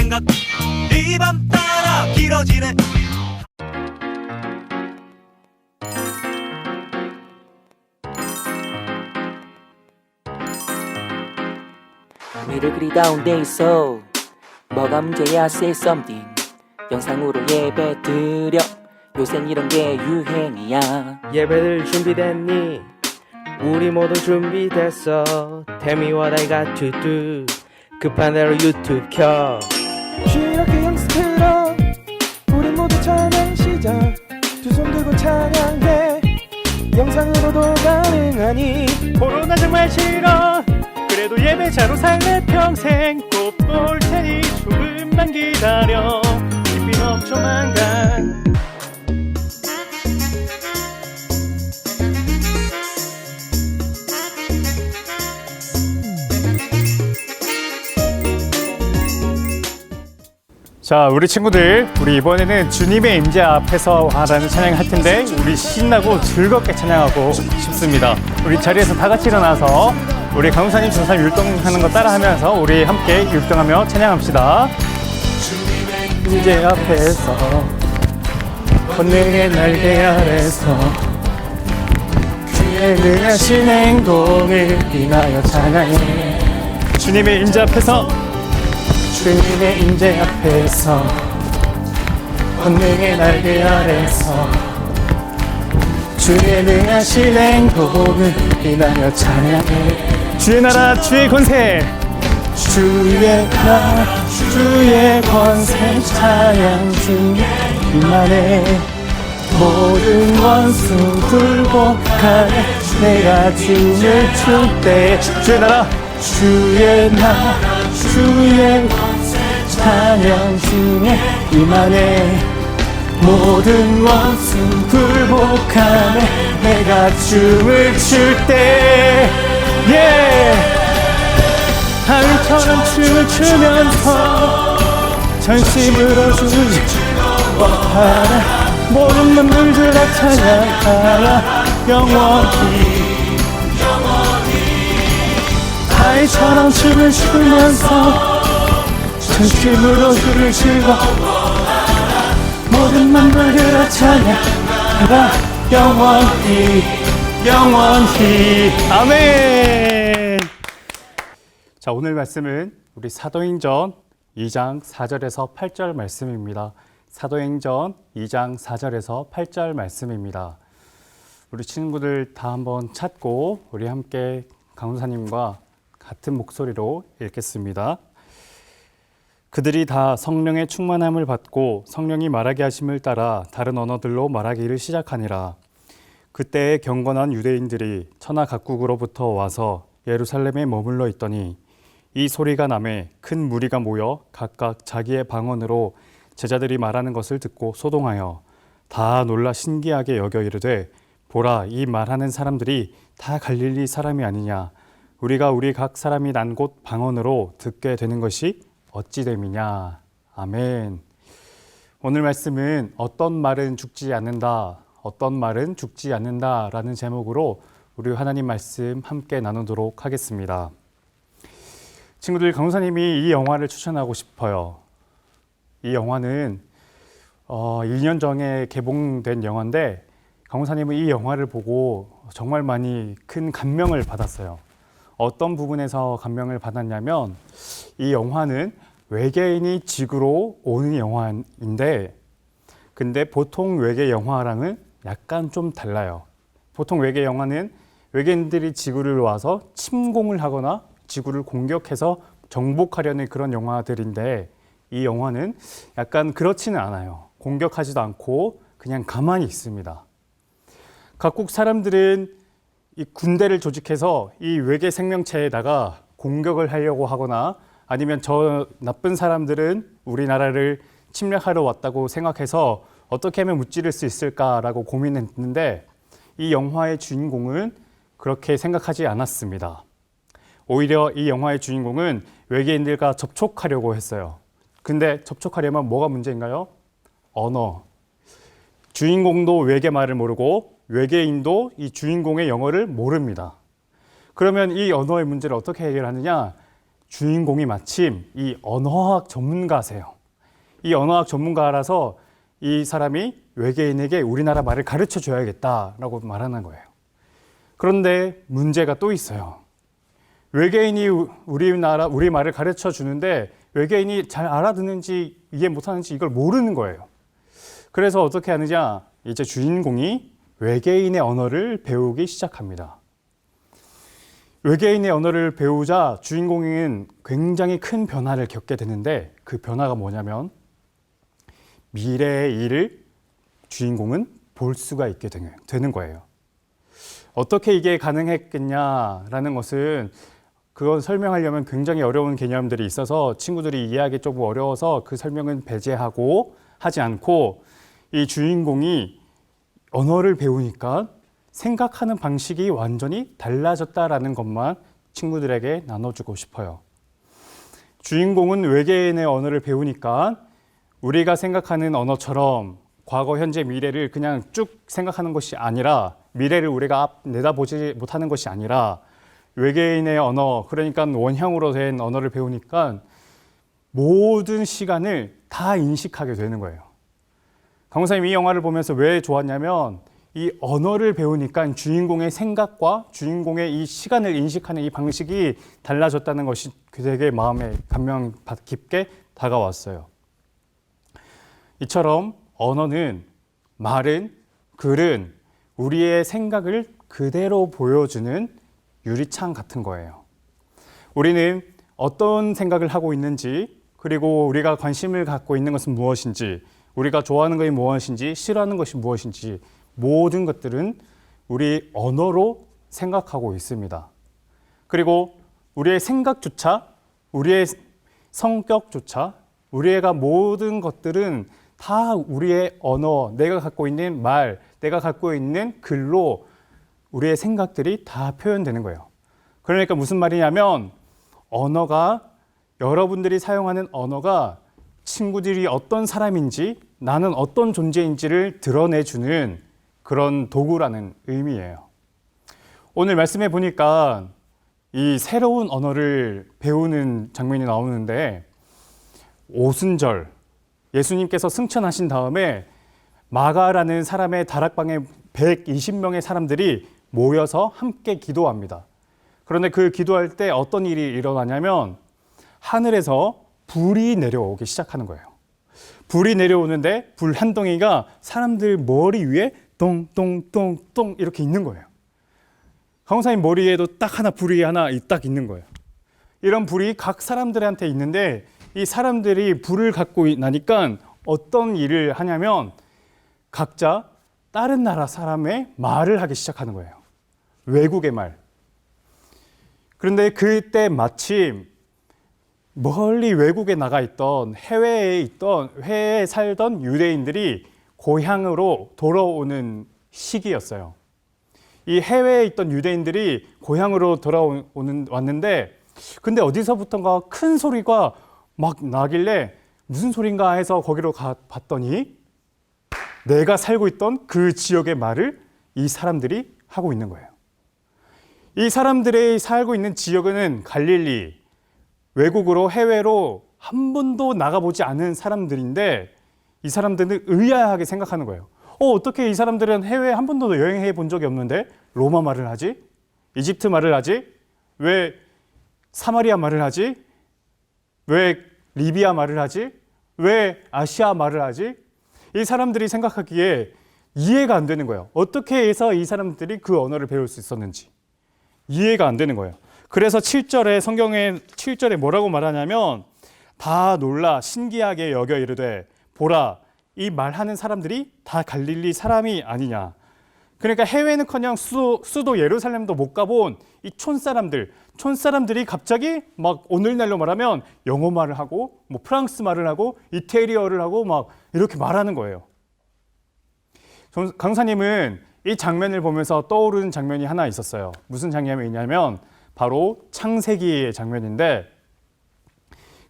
생각 이 밤 따라 길어지네. 니를 그리 다운돼 있어. 뭐가 문제야 say something. 영상으로 예배 드려. 요샌 이런 게 유행이야. 예배들 준비됐니? 우리 모두 준비됐어. Tell me what I got to do. 급한 대로 유튜브 켜. 이렇게 영습들어. 우리 모두 찬양 시작. 두 손 들고 찬양해. 영상으로도 가능하니. 코로나 정말 싫어. 그래도 예배자로 살래 평생. 꼭 볼 테니 조금만 기다려. 깊이 넘쳐만 간. 자, 우리 친구들, 우리 이번에는 주님의 임재 앞에서 하라는 찬양을 할 텐데 우리 신나고 즐겁게 찬양하고 싶습니다. 우리 자리에서 다 같이 일어나서 우리 강우사님 전사님 율동하는 거 따라하면서 우리 함께 율동하며 찬양합시다. 임재 앞에서 권능의 날개 아래서 주의 능하신 행동을 인하여 찬양해. 주님의 임재 앞에서 주님의 임재 앞에서 권능의 날개 아래서 주의 능하신 행복을 인하여 찬양해. 주의 나라 주의 권세 주의 나라 주의 권세 찬양 중에 임하네. 모든 원수 굴복하네. 내가 춤을 출 때 주의 나라 주의 나라 주의 찬양 중에 임하네. 모든 원수 굴복하네. 내가 춤을 출 때 하늘처럼 춤을 추면서 전심으로 주님 하라. 모든 만물들아 찬양하라. 영원히 하늘처럼 춤을 추면서 전심으로 주를 즐겨. 모든 만물들아 찬양하라. 영원히 영원히. 아멘. 자, 오늘 말씀은 우리 사도행전 2장 4절에서 8절 말씀입니다. 사도행전 2장 4절에서 8절 말씀입니다. 우리 친구들 다 한번 찾고 우리 함께 강훈사님과 같은 목소리로 읽겠습니다. 그들이 다 성령의 충만함을 받고 성령이 말하게 하심을 따라 다른 언어들로 말하기를 시작하니라. 그때에 경건한 유대인들이 천하 각국으로부터 와서 예루살렘에 머물러 있더니 이 소리가 나매 큰 무리가 모여 각각 자기의 방언으로 제자들이 말하는 것을 듣고 소동하여 다 놀라 신기하게 여겨 이르되 보라, 이 말하는 사람들이 다 갈릴리 사람이 아니냐. 우리가 우리 각 사람이 난 곳 방언으로 듣게 되는 것이 어찌 됨이냐. 아멘. 오늘 말씀은 어떤 말은 죽지 않는다, 어떤 말은 죽지 않는다 라는 제목으로 우리 하나님 말씀 함께 나누도록 하겠습니다. 친구들, 강우사님이 이 영화를 추천하고 싶어요. 이 영화는 2년 전에 개봉된 영화인데 강우사님은 이 영화를 보고 정말 많이 큰 감명을 받았어요. 어떤 부분에서 감명을 받았냐면 이 영화는 외계인이 지구로 오는 영화인데 근데 보통 외계 영화랑은 약간 좀 달라요. 보통 외계 영화는 외계인들이 지구를 와서 침공을 하거나 지구를 공격해서 정복하려는 그런 영화들인데 이 영화는 약간 그렇지는 않아요. 공격하지도 않고 그냥 가만히 있습니다. 각국 사람들은 이 군대를 조직해서 이 외계 생명체에다가 공격을 하려고 하거나 아니면 저 나쁜 사람들은 우리나라를 침략하러 왔다고 생각해서 어떻게 하면 무찌를 수 있을까라고 고민했는데 이 영화의 주인공은 그렇게 생각하지 않았습니다. 오히려 이 영화의 주인공은 외계인들과 접촉하려고 했어요. 근데 접촉하려면 뭐가 문제인가요? 언어. 주인공도 외계말을 모르고 외계인도 이 주인공의 영어를 모릅니다. 그러면 이 언어의 문제를 어떻게 해결하느냐? 주인공이 마침 이 언어학 전문가세요. 이 언어학 전문가라서 이 사람이 외계인에게 우리나라 말을 가르쳐 줘야겠다라고 말하는 거예요. 그런데 문제가 또 있어요. 외계인이 우리 말을 가르쳐 주는데 외계인이 잘 알아듣는지 이해 못하는지 이걸 모르는 거예요. 그래서 어떻게 하느냐? 이제 주인공이 외계인의 언어를 배우기 시작합니다. 외계인의 언어를 배우자 주인공은 굉장히 큰 변화를 겪게 되는데 그 변화가 뭐냐면 미래의 일을 주인공은 볼 수가 있게 되는 거예요. 어떻게 이게 가능했겠냐라는 것은 그건 설명하려면 굉장히 어려운 개념들이 있어서 친구들이 이해하기 조금 어려워서 그 설명은 배제하고 하지 않고 이 주인공이 언어를 배우니까 생각하는 방식이 완전히 달라졌다라는 것만 친구들에게 나눠주고 싶어요. 주인공은 외계인의 언어를 배우니까 우리가 생각하는 언어처럼 과거, 현재, 미래를 그냥 쭉 생각하는 것이 아니라 미래를 우리가 내다보지 못하는 것이 아니라 외계인의 언어, 그러니까 원형으로 된 언어를 배우니까 모든 시간을 다 인식하게 되는 거예요. 강원사님 이 영화를 보면서 왜 좋았냐면 이 언어를 배우니까 주인공의 생각과 주인공의 이 시간을 인식하는 이 방식이 달라졌다는 것이 되게 마음에 감명 깊게 다가왔어요. 이처럼 언어는, 말은, 글은 우리의 생각을 그대로 보여주는 유리창 같은 거예요. 우리는 어떤 생각을 하고 있는지, 그리고 우리가 관심을 갖고 있는 것은 무엇인지, 우리가 좋아하는 것이 무엇인지, 싫어하는 것이 무엇인지 모든 것들은 우리 언어로 생각하고 있습니다. 그리고 우리의 생각조차, 우리의 성격조차, 우리가 모든 것들은 다 우리의 언어, 내가 갖고 있는 말, 내가 갖고 있는 글로 우리의 생각들이 다 표현되는 거예요. 그러니까 무슨 말이냐면 언어가, 여러분들이 사용하는 언어가 친구들이 어떤 사람인지 나는 어떤 존재인지를 드러내주는 그런 도구라는 의미예요. 오늘 말씀해 보니까 이 새로운 언어를 배우는 장면이 나오는데 오순절, 예수님께서 승천하신 다음에 마가라는 사람의 다락방에 120명의 사람들이 모여서 함께 기도합니다. 그런데 그 기도할 때 어떤 일이 일어나냐면 하늘에서 불이 내려오기 시작하는 거예요. 불이 내려오는데 불 한 덩이가 사람들 머리 위에 똥똥똥똥 이렇게 있는 거예요. 강원사님 머리에도 딱 하나 불이 하나 딱 있는 거예요. 이런 불이 각 사람들한테 있는데 이 사람들이 불을 갖고 나니까 어떤 일을 하냐면 각자 다른 나라 사람의 말을 하기 시작하는 거예요. 외국의 말. 그런데 그때 마침 멀리 외국에 나가 있던 해외에 살던 유대인들이 고향으로 돌아오는 시기였어요. 이 해외에 있던 유대인들이 고향으로 왔는데 근데 어디서부턴가 큰 소리가 막 나길래 무슨 소린가 해서 거기로 봤더니 내가 살고 있던 그 지역의 말을 이 사람들이 하고 있는 거예요. 이 사람들이 살고 있는 지역은 갈릴리, 외국으로 해외로 한 번도 나가보지 않은 사람들인데 이 사람들은 의아하게 생각하는 거예요. 어떻게 이 사람들은 해외에 한 번도 여행해 본 적이 없는데 로마 말을 하지? 이집트 말을 하지? 왜 사마리아 말을 하지? 왜 리비아 말을 하지? 왜 아시아 말을 하지? 이 사람들이 생각하기에 이해가 안 되는 거예요. 어떻게 해서 이 사람들이 그 언어를 배울 수 있었는지 이해가 안 되는 거예요. 그래서 7절에 성경의 7절에 뭐라고 말하냐면 다 놀라 신기하게 여겨 이르되 보라 이 말하는 사람들이 다 갈릴리 사람이 아니냐. 그러니까 해외는커녕 수도 예루살렘도 못 가본 이 촌사람들이 갑자기 막 오늘날로 말하면 영어 말을 하고 뭐 프랑스 말을 하고 이태리어를 하고 막 이렇게 말하는 거예요. 강사님은 이 장면을 보면서 떠오르는 장면이 하나 있었어요. 무슨 장면이냐면 바로 창세기의 장면인데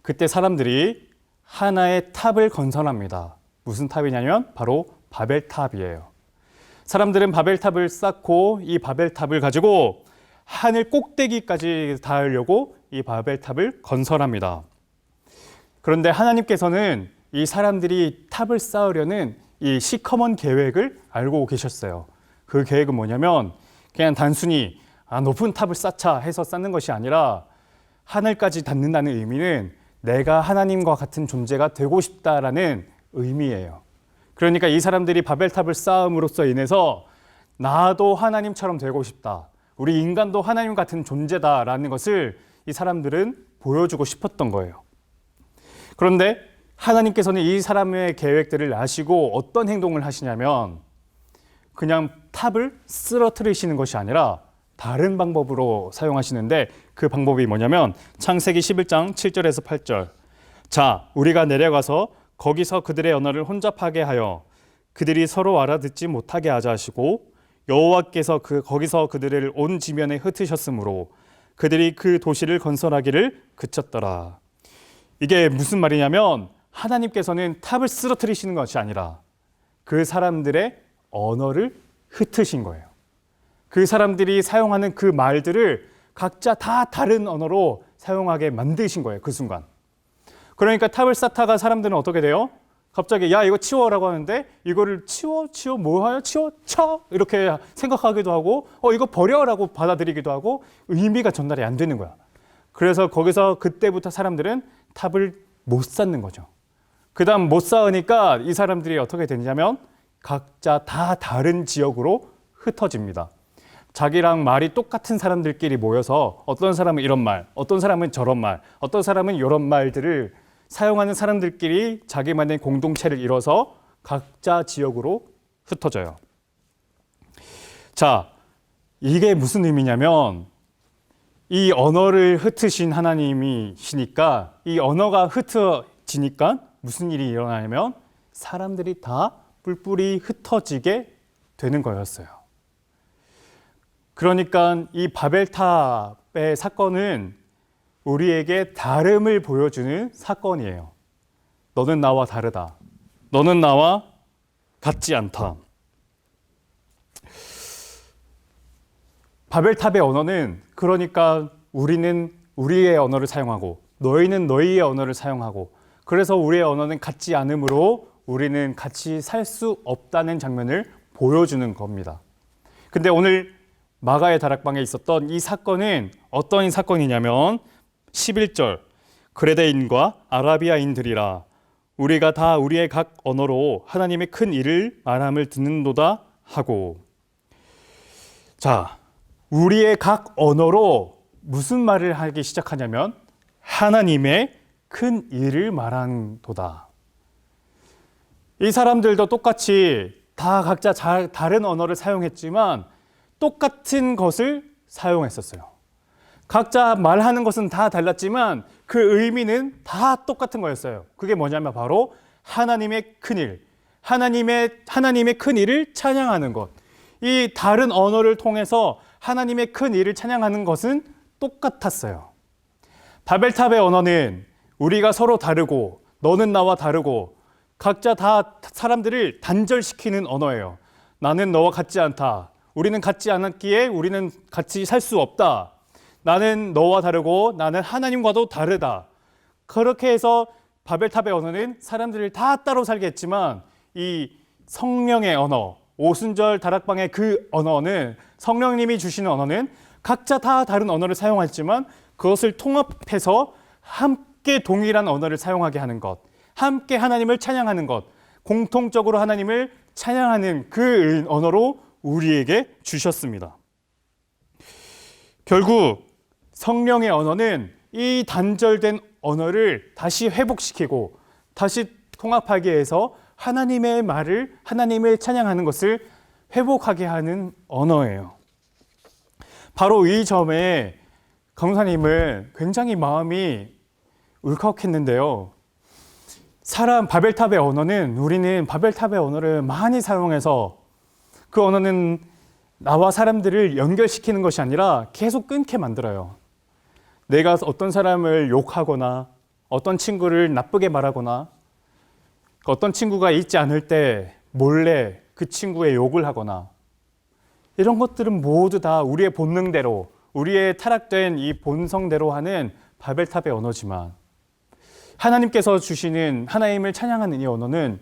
그때 사람들이 하나의 탑을 건설합니다. 무슨 탑이냐면 바로 바벨탑이에요. 사람들은 바벨탑을 쌓고 이 바벨탑을 가지고 하늘 꼭대기까지 닿으려고 이 바벨탑을 건설합니다. 그런데 하나님께서는 이 사람들이 탑을 쌓으려는 이 시커먼 계획을 알고 계셨어요. 그 계획은 뭐냐면 그냥 단순히 높은 탑을 쌓자 해서 쌓는 것이 아니라 하늘까지 닿는다는 의미는 내가 하나님과 같은 존재가 되고 싶다라는 의미예요. 그러니까 이 사람들이 바벨탑을 쌓음으로써 인해서 나도 하나님처럼 되고 싶다. 우리 인간도 하나님 같은 존재다라는 것을 이 사람들은 보여주고 싶었던 거예요. 그런데 하나님께서는 이 사람의 계획들을 아시고 어떤 행동을 하시냐면 그냥 탑을 쓰러뜨리시는 것이 아니라 다른 방법으로 사용하시는데 그 방법이 뭐냐면 창세기 11장 7절에서 8절. 자, 우리가 내려가서 거기서 그들의 언어를 혼잡하게 하여 그들이 서로 알아듣지 못하게 하자 하시고 여호와께서 거기서 그들을 온 지면에 흩으셨으므로 그들이 그 도시를 건설하기를 그쳤더라. 이게 무슨 말이냐면 하나님께서는 탑을 쓰러뜨리시는 것이 아니라 그 사람들의 언어를 흩으신 거예요. 그 사람들이 사용하는 그 말들을 각자 다 다른 언어로 사용하게 만드신 거예요. 그 순간. 그러니까 탑을 쌓다가 사람들은 어떻게 돼요? 갑자기 야 이거 치워라고 하는데 이거를 치워 뭐하여 치워 쳐 이렇게 생각하기도 하고 이거 버려라고 받아들이기도 하고 의미가 전달이 안 되는 거야. 그래서 거기서 그때부터 사람들은 탑을 못 쌓는 거죠. 그 다음 못 쌓으니까 이 사람들이 어떻게 되냐면 각자 다 다른 지역으로 흩어집니다. 자기랑 말이 똑같은 사람들끼리 모여서 어떤 사람은 이런 말, 어떤 사람은 저런 말, 어떤 사람은 이런 말들을 사용하는 사람들끼리 자기만의 공동체를 이뤄서 각자 지역으로 흩어져요. 자, 이게 무슨 의미냐면 이 언어를 흩으신 하나님이시니까 이 언어가 흩어지니까 무슨 일이 일어나냐면 사람들이 다 뿔뿔이 흩어지게 되는 거였어요. 그러니까 이 바벨탑의 사건은 우리에게 다름을 보여주는 사건이에요. 너는 나와 다르다. 너는 나와 같지 않다. 바벨탑의 언어는 그러니까 우리는 우리의 언어를 사용하고 너희는 너희의 언어를 사용하고 그래서 우리의 언어는 같지 않으므로 우리는 같이 살 수 없다는 장면을 보여주는 겁니다. 근데 오늘 마가의 다락방에 있었던 이 사건은 어떤 사건이냐면 11절 그레데인과 아라비아인들이라 우리가 다 우리의 각 언어로 하나님의 큰 일을 말함을 듣는도다 하고 자 우리의 각 언어로 무슨 말을 하기 시작하냐면 하나님의 큰 일을 말한도다. 이 사람들도 똑같이 다 각자 다른 언어를 사용했지만 똑같은 것을 사용했었어요. 각자 말하는 것은 다 달랐지만 그 의미는 다 똑같은 거였어요. 그게 뭐냐면 바로 하나님의 큰일, 하나님의 큰 일을 찬양하는 것. 이 다른 언어를 통해서 하나님의 큰 일을 찬양하는 것은 똑같았어요. 바벨탑의 언어는 우리가 서로 다르고 너는 나와 다르고 각자 다 사람들을 단절시키는 언어예요. 나는 너와 같지 않다. 우리는 같지 않았기에 우리는 같이 살 수 없다. 나는 너와 다르고 나는 하나님과도 다르다. 그렇게 해서 바벨탑의 언어는 사람들을 다 따로 살게 했지만 이 성령의 언어, 오순절 다락방의 그 언어는 성령님이 주시는 언어는 각자 다 다른 언어를 사용했지만 그것을 통합해서 함께 동일한 언어를 사용하게 하는 것, 함께 하나님을 찬양하는 것, 공통적으로 하나님을 찬양하는 그 언어로 우리에게 주셨습니다. 결국 성령의 언어는 이 단절된 언어를 다시 회복시키고 다시 통합하게 해서 하나님의 말을, 하나님을 찬양하는 것을 회복하게 하는 언어예요. 바로 이 점에 강사님은 굉장히 마음이 울컥했는데요. 바벨탑의 언어는 우리는 바벨탑의 언어를 많이 사용해서 그 언어는 나와 사람들을 연결시키는 것이 아니라 계속 끊게 만들어요. 내가 어떤 사람을 욕하거나 어떤 친구를 나쁘게 말하거나 어떤 친구가 있지 않을 때 몰래 그 친구의 욕을 하거나 이런 것들은 모두 다 우리의 본능대로 우리의 타락된 이 본성대로 하는 바벨탑의 언어지만 하나님께서 주시는 하나님을 찬양하는 이 언어는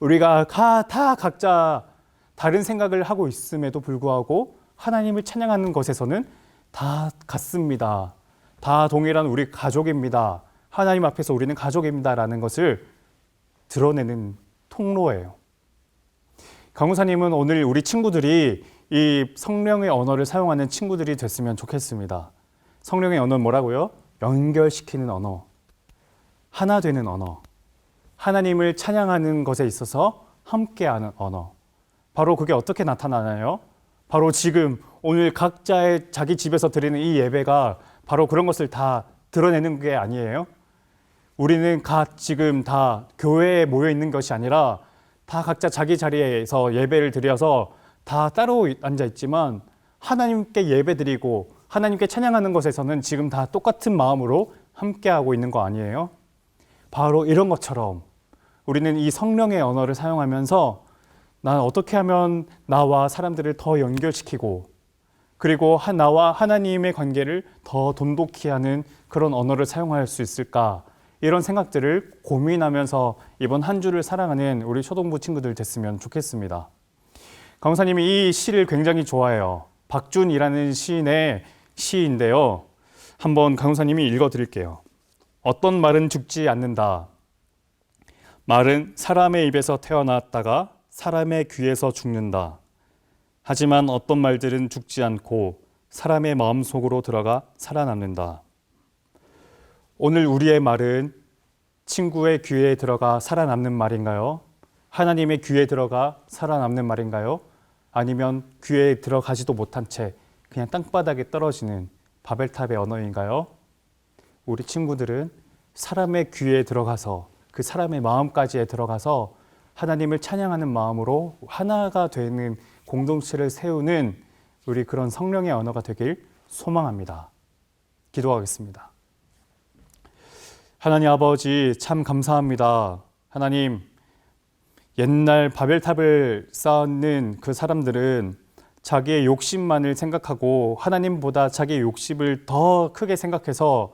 우리가 다 각자 다른 생각을 하고 있음에도 불구하고 하나님을 찬양하는 것에서는 다 같습니다. 다 동일한 우리 가족입니다. 하나님 앞에서 우리는 가족입니다. 라는 것을 드러내는 통로예요. 강우사님은 오늘 우리 친구들이 이 성령의 언어를 사용하는 친구들이 됐으면 좋겠습니다. 성령의 언어는 뭐라고요? 연결시키는 언어, 하나 되는 언어, 하나님을 찬양하는 것에 있어서 함께하는 언어. 바로 그게 어떻게 나타나나요? 바로 지금 오늘 각자의 자기 집에서 드리는 이 예배가 바로 그런 것을 다 드러내는 게 아니에요? 우리는 지금 다 교회에 모여 있는 것이 아니라 다 각자 자기 자리에서 예배를 드려서 다 따로 앉아 있지만 하나님께 예배 드리고 하나님께 찬양하는 것에서는 지금 다 똑같은 마음으로 함께하고 있는 거 아니에요? 바로 이런 것처럼 우리는 이 성령의 언어를 사용하면서 난 어떻게 하면 나와 사람들을 더 연결시키고 그리고 나와 하나님의 관계를 더 돈독히 하는 그런 언어를 사용할 수 있을까? 이런 생각들을 고민하면서 이번 한 주를 살아가는 우리 초동부 친구들 됐으면 좋겠습니다. 강사님이 이 시를 굉장히 좋아해요. 박준이라는 시인의 시인데요. 한번 강사님이 읽어드릴게요. 어떤 말은 죽지 않는다. 말은 사람의 입에서 태어났다가 사람의 귀에서 죽는다. 하지만 어떤 말들은 죽지 않고 사람의 마음속으로 들어가 살아남는다. 오늘 우리의 말은 친구의 귀에 들어가 살아남는 말인가요? 하나님의 귀에 들어가 살아남는 말인가요? 아니면 귀에 들어가지도 못한 채 그냥 땅바닥에 떨어지는 바벨탑의 언어인가요? 우리 친구들은 사람의 귀에 들어가서 그 사람의 마음까지에 들어가서 하나님을 찬양하는 마음으로 하나가 되는 공동체를 세우는 우리 그런 성령의 언어가 되길 소망합니다. 기도하겠습니다. 하나님 아버지 참 감사합니다. 하나님 옛날 바벨탑을 쌓는 그 사람들은 자기의 욕심만을 생각하고 하나님보다 자기의 욕심을 더 크게 생각해서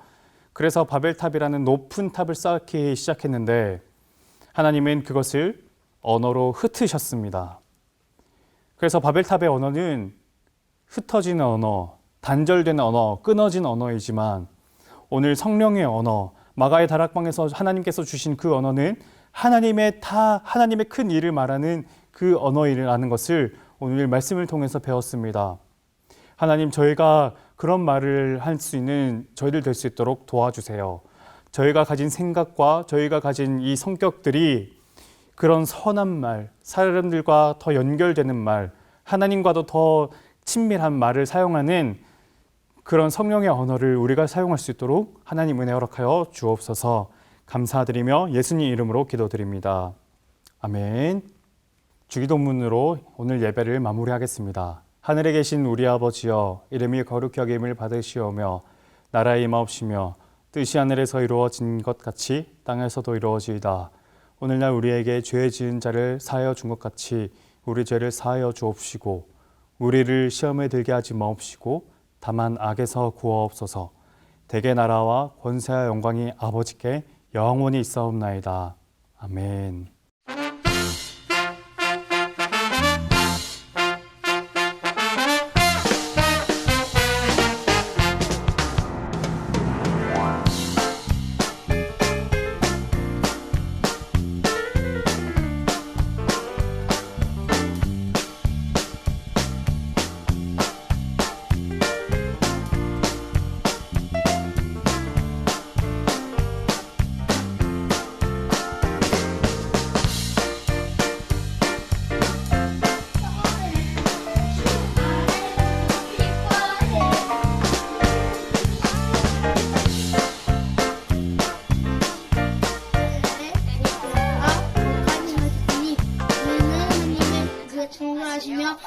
그래서 바벨탑이라는 높은 탑을 쌓기 시작했는데 하나님은 그것을 언어로 흩으셨습니다. 그래서 바벨탑의 언어는 흩어지는 언어, 단절되는 언어, 끊어진 언어이지만 오늘 성령의 언어, 마가의 다락방에서 하나님께서 주신 그 언어는 하나님의 큰 일을 말하는 그 언어이라는 것을 오늘 말씀을 통해서 배웠습니다. 하나님, 저희가 그런 말을 할 수 있는 저희들 될 수 있도록 도와주세요. 저희가 가진 생각과 저희가 가진 이 성격들이 그런 선한 말, 사람들과 더 연결되는 말, 하나님과도 더 친밀한 말을 사용하는 그런 성령의 언어를 우리가 사용할 수 있도록 하나님 은혜 허락하여 주옵소서. 감사드리며 예수님 이름으로 기도드립니다. 아멘. 주기도문으로 오늘 예배를 마무리하겠습니다. 하늘에 계신 우리 아버지여, 이름이 거룩히 여김을 받으시오며 나라의 임하옵시며 뜻이 하늘에서 이루어진 것 같이 땅에서도 이루어지이다. 오늘날 우리에게 죄 지은 자를 사하여 준 것 같이 우리 죄를 사하여 주옵시고 우리를 시험에 들게 하지 마옵시고 다만 악에서 구하옵소서. 대개 나라와 권세와 영광이 아버지께 영원히 있사옵나이다. 아멘. 하시며